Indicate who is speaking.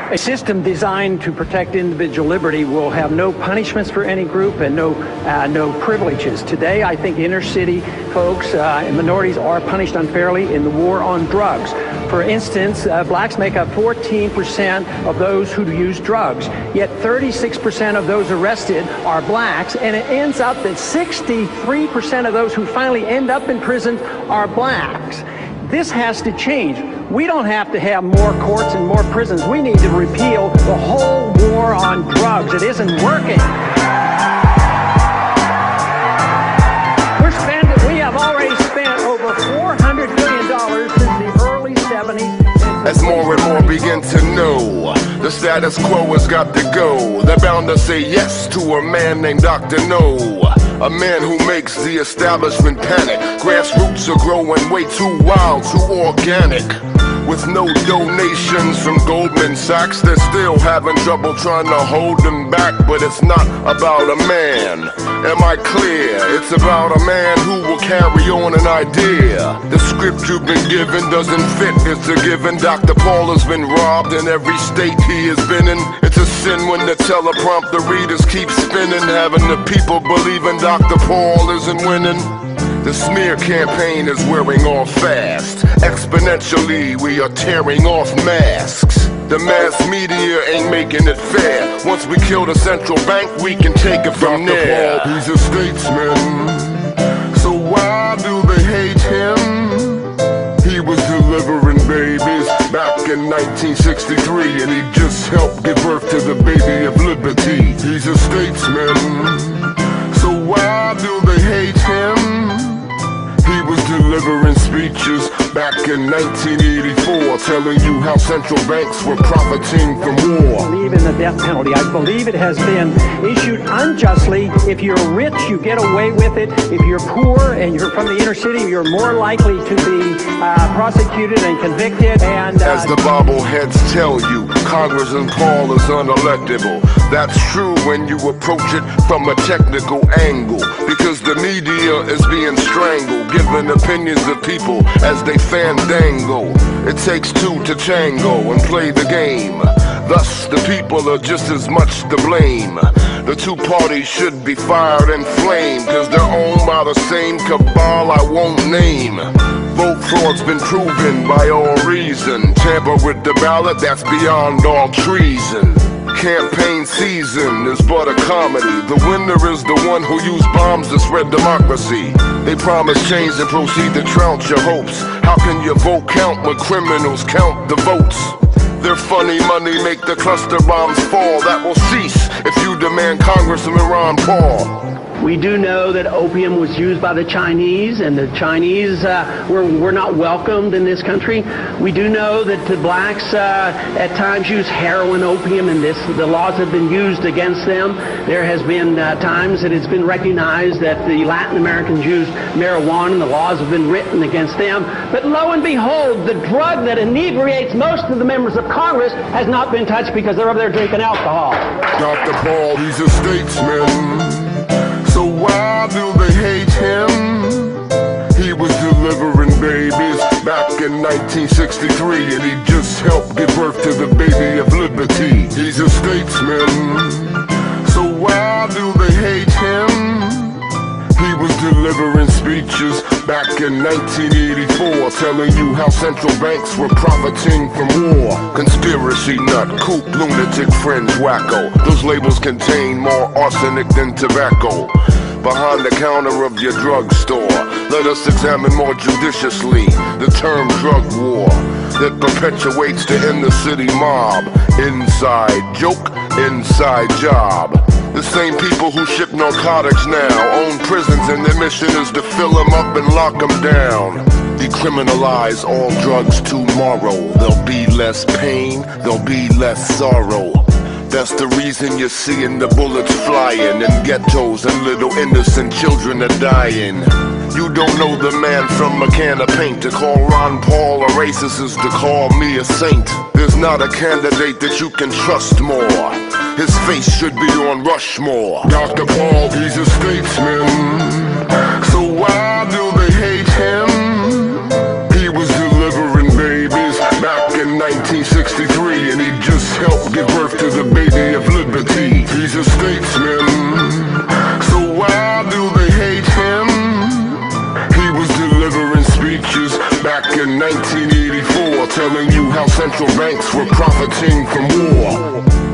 Speaker 1: A system designed to protect individual liberty will have no punishments for any group and no privileges. Today, I think inner city folks and minorities are punished unfairly in the war on drugs. For instance, blacks make up 14% of those who use drugs, yet 36% of those arrested are blacks, and it ends up that 63% of those who finally end up in prison are blacks. This has to change. We don't have to have more courts and more prisons. We need to repeal the whole war on drugs. It isn't working. We have already spent over $400 billion since the early 70s.
Speaker 2: As more and more begin to know the status quo has got to go, they're bound to say yes to a man named Dr. No. A man who makes the establishment panic. Grassroots are growing way too wild, too organic. With no donations from Goldman Sachs, they're still having trouble trying to hold them back. But it's not about a man, am I clear? It's about a man who will carry on an idea. The script you've been given doesn't fit, it's a given. Dr. Paul has been robbed in every state he has been in. It's a sin when the teleprompter readers keep spinning, having the people believing Dr. Paul isn't winning. The smear campaign is wearing off fast. Exponentially, we are tearing off masks. The mass media ain't making it fair. Once we kill the central bank, we can take it from there. Paul, he's a statesman, so why do they hate him? He was delivering babies back in 1963, and he just helped give birth to the baby of liberty. He's a statesman, so why do they hate him? He was delivering speeches back in 1984, telling you how central banks were profiting from war.
Speaker 1: I believe in the death penalty. I believe it has been issued unjustly. If you're rich, you get away with it. If you're poor and you're from the inner city, you're more likely to be prosecuted and convicted. And
Speaker 2: as the bobbleheads tell you, Congressman Paul is unelectable. That's true when you approach it from a technical angle, because the media is being strangled, giving opinions of people as they fandango. It takes two to tango and play the game. Thus, the people are just as much to blame. The two parties should be fired and flamed, cause they're owned by the same cabal I won't name. Vote fraud's been proven by all reason. Tamper with the ballot, that's beyond all treason. Campaign season is but a comedy. The winner is the one who used bombs to spread democracy. They promise change and proceed to trounce your hopes. How can your vote count when criminals count the votes? Their funny money make the cluster bombs fall. That will cease if you demand Congressman Ron Paul.
Speaker 3: We do know that opium was used by the Chinese, and the Chinese were not welcomed in this country. We do know that the blacks at times use heroin, opium, and the laws have been used against them. There has been times that it's been recognized that the Latin Americans used marijuana, and the laws have been written against them. But lo and behold, the drug that inebriates most of the members of Congress has not been touched because they're over there drinking alcohol.
Speaker 2: Dr. Paul, he's a statesman, so why do they hate him? He was delivering babies back in 1963, and he just helped give birth to the baby of liberty. He's a statesman, so why do they hate him? He was delivering speeches back in 1984, telling you how central banks were profiting from war. Conspiracy nut, kook, lunatic, fringe, wacko. Those labels contain more arsenic than tobacco. Behind the counter of your drugstore, let us examine more judiciously the term drug war that perpetuates the inner city mob. Inside joke, inside job. The same people who ship narcotics now own prisons, and their mission is to fill them up and lock them down. Decriminalize all drugs tomorrow. There'll be less pain, there'll be less sorrow. That's the reason you're seeing the bullets flying in ghettos and little innocent children are dying. You don't know the man from a can of paint. To call Ron Paul a racist is to call me a saint. There's not a candidate that you can trust more. His face should be on Rushmore. Dr. Paul, he's a statesman, so why do they hate him? He was delivering babies back in 1963, and he just helped profiting from war.